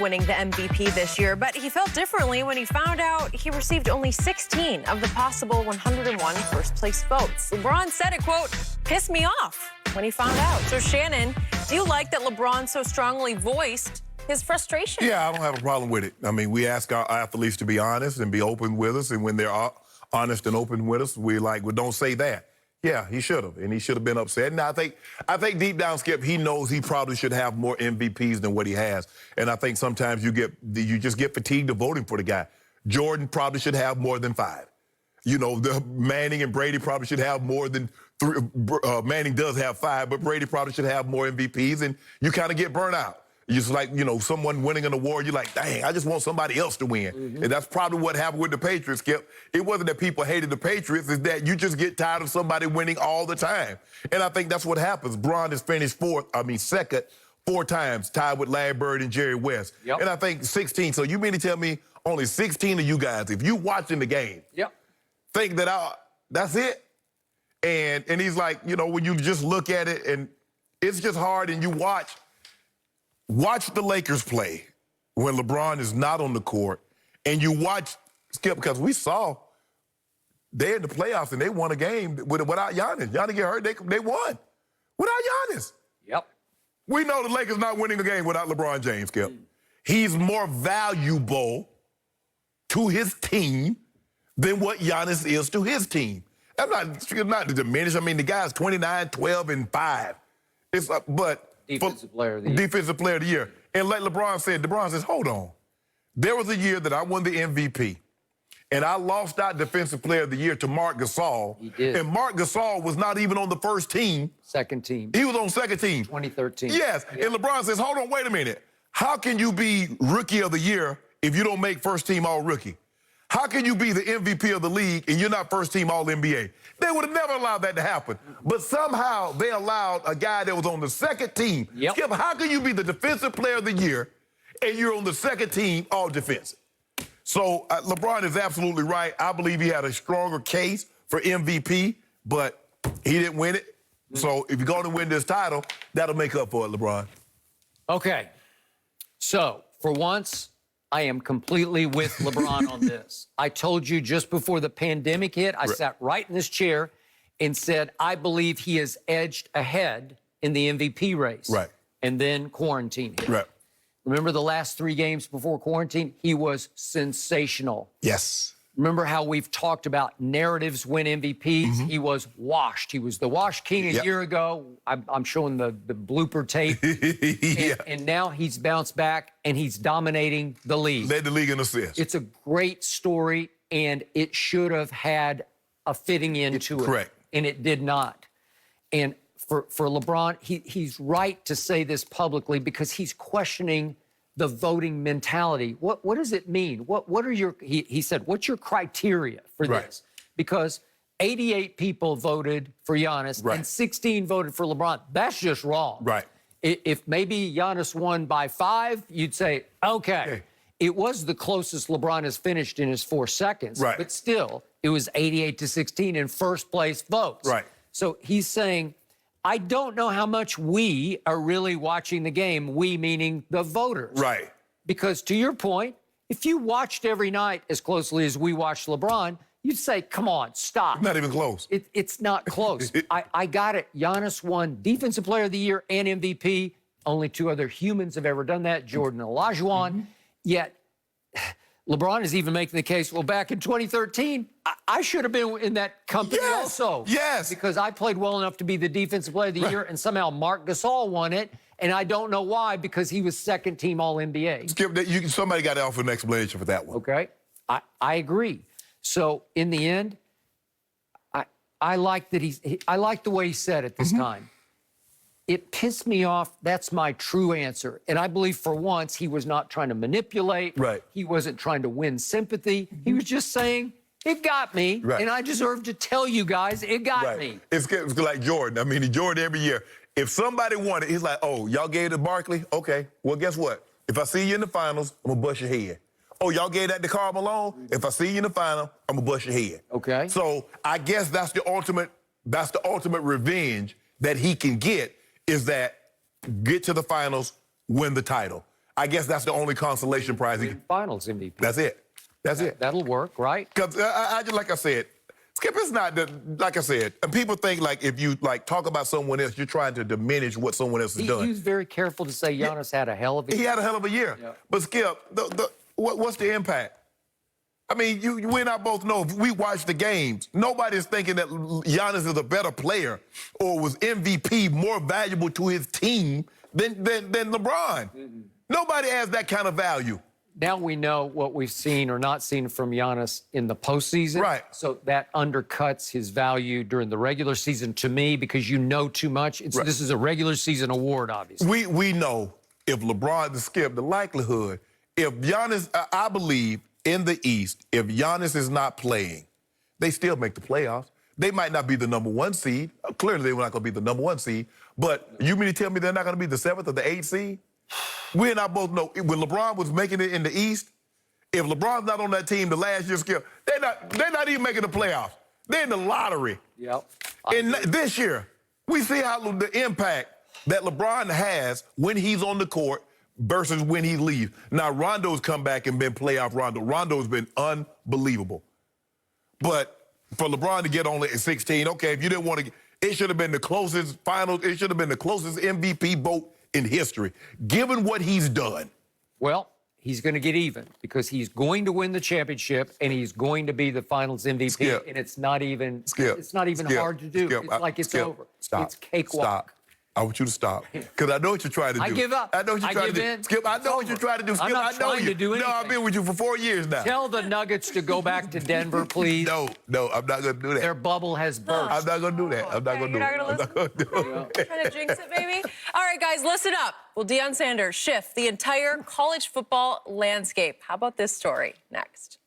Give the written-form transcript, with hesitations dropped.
winning the MVP this year, but he felt differently when he found out he received only 16 of the possible 101 first-place votes. LeBron said it, quote, pissed me off when he found out. So, Shannon, do you like that LeBron so strongly voiced his frustration? Yeah, I don't have a problem with it. I mean, we ask our athletes to be honest and be open with us, and when they're honest and open with us, we're like, well, don't say that. Yeah, he should have, and he should have been upset. And I think deep down, Skip, he knows he probably should have more MVPs than what he has. And I think sometimes you just get fatigued of voting for the guy. Jordan probably should have more than 5. You know, the Manning and Brady probably should have more than 3. Manning does have 5, but Brady probably should have more MVPs, and you kind of get burnt out. Just like, you know, someone winning an award, you're like, dang, I just want somebody else to win. And that's probably what happened with the Patriots, Skip. It wasn't that people hated the Patriots, it's that you just get tired of somebody winning all the time. And I think that's what happens. Bron has finished second 4 times, tied with Larry Bird and Jerry West. Yep. And I think 16. So you mean to tell me only 16 of you guys, if you watching the game, think that that's it? And he's like, you know, when you just look at it and it's just hard and you watch the Lakers play when LeBron is not on the court, and you watch, Skip, because we saw they're in the playoffs and they won a game without Giannis. Giannis get hurt, they won without Giannis. Yep. We know the Lakers not winning a game without LeBron James, Skip. He's more valuable to his team than what Giannis is to his team. That's not to diminish. I mean, the guy's 29, 12, and 5. But Defensive player of the year. Defensive player of the year. And like LeBron says, hold on. There was a year that I won the MVP, and I lost out defensive player of the year to Marc Gasol. He did. And Marc Gasol was not even on the first team. Second team. He was on second team. 2013. Yes. Yeah. And LeBron says, hold on, wait a minute. How can you be rookie of the year if you don't make first team all-rookie? How can you be the MVP of the league and you're not first team all-NBA? They would have never allowed that to happen. But somehow they allowed a guy that was on the second team. Yep. Skip, how can you be the defensive player of the year and you're on the second team all defensive? So LeBron is absolutely right. I believe he had a stronger case for MVP, but he didn't win it. So if you're going to win this title, that'll make up for it, LeBron. Okay. So, for once, I am completely with LeBron on this. I told you just before the pandemic hit, I sat right in this chair and said, I believe he has edged ahead in the MVP race. Right. And then quarantine hit. Right. Remember the last 3 games before quarantine? He was sensational. Yes. Remember how we've talked about narratives win MVPs? He was washed. He was the wash king a year ago. I'm showing the blooper tape. And now he's bounced back, and he's dominating the league. Led the league in assists. It's a great story, and it should have had a fitting into it. Correct. And it did not. And for LeBron, he's right to say this publicly because he's questioning the voting mentality. What does it mean? What are your, he said, what's your criteria for this? Because 88 people voted for Giannis and 16 voted for LeBron. That's just wrong. Right. If maybe Giannis won by 5, you'd say, okay. It was the closest LeBron has finished in his 4 seconds. Right. But still, it was 88-16 in first place votes. Right. So he's saying, I don't know how much we are really watching the game, we meaning the voters. Right. Because to your point, if you watched every night as closely as we watched LeBron, you'd say, come on, stop. Not even close. It's not close. I got it. Giannis won Defensive Player of the Year and MVP. Only 2 other humans have ever done that, Jordan and Olajuwon. Yet LeBron is even making the case, well, back in 2013, I should have been in that company also. Yes. Because I played well enough to be the Defensive Player of the Year, and somehow Marc Gasol won it, and I don't know why, because he was second team All-NBA. Skip, somebody got to offer an explanation for that one. Okay. I agree. So, in the end, I like that I like the way he said it this time. It pissed me off. That's my true answer. And I believe for once he was not trying to manipulate. Right. He wasn't trying to win sympathy. He was just saying, it got me. Right. And I deserve to tell you guys, it got me. It's like Jordan. I mean, Jordan every year. If somebody won it, he's like, oh, y'all gave it to Barkley? Okay. Well, guess what? If I see you in the finals, I'm going to bust your head. Oh, y'all gave that to Karl Malone? If I see you in the final, I'm going to bust your head. Okay. So I guess that's the ultimate revenge that he can get, is that get to the finals, win the title. I guess that's the only consolation prize. Finals MVP. That's it. That's it. That'll work, right? Because I just like I said, Skip, it's not like I said. And people think like if you like talk about someone else, you're trying to diminish what someone else has done. He was very careful to say Giannis had a hell of a year. He had a hell of a year. Yeah. But Skip, what's the impact? I mean, you and I both know if we watch the games, nobody's thinking that Giannis is a better player or was MVP more valuable to his team than LeBron. Mm-hmm. Nobody has that kind of value. Now we know what we've seen or not seen from Giannis in the postseason. Right. So that undercuts his value during the regular season to me because you know too much. Right. This is a regular season award, obviously. We know if LeBron, Skip, the likelihood, if Giannis, I believe in the East, if Giannis is not playing, they still make the playoffs. They might not be the #1 seed. Clearly, they're not going to be the #1 seed. But you mean to tell me they're not going to be the 7th or the 8th seed? We and I both know when LeBron was making it in the East, if LeBron's not on that team the last year, Skip, they're not even making the playoffs. They're in the lottery. Yep. And this year, we see how the impact that LeBron has when he's on the court versus when he leaves. Now, Rondo's come back and been playoff Rondo. Rondo's been unbelievable. But for LeBron to get only at 16, okay, if you didn't want to, it should have been the closest finals. It should have been the closest MVP vote in history, given what he's done. Well, he's going to get even because he's going to win the championship and he's going to be the Finals MVP. Skip. And it's not even Skip. It's not even Skip. hard to do. Skip. It's like it's Skip. over. Stop. It's cakewalk. Stop. I want you to stop. Because I know what you're trying to do. I give up. I know what you're I trying give to do. in. Skip, I know what you're trying to do. Skip, I'm not I know trying you. to do No, I've anything. been with you for 4 years now. Tell the Nuggets to go back to Denver, please. No, I'm not going to do that. Their bubble has burst. I'm not going to do that. I'm not going to do it. You're not going to listen? Trying to jinx it, baby? All right, guys, listen up. Will Deion Sanders shift the entire college football landscape? How about this story next?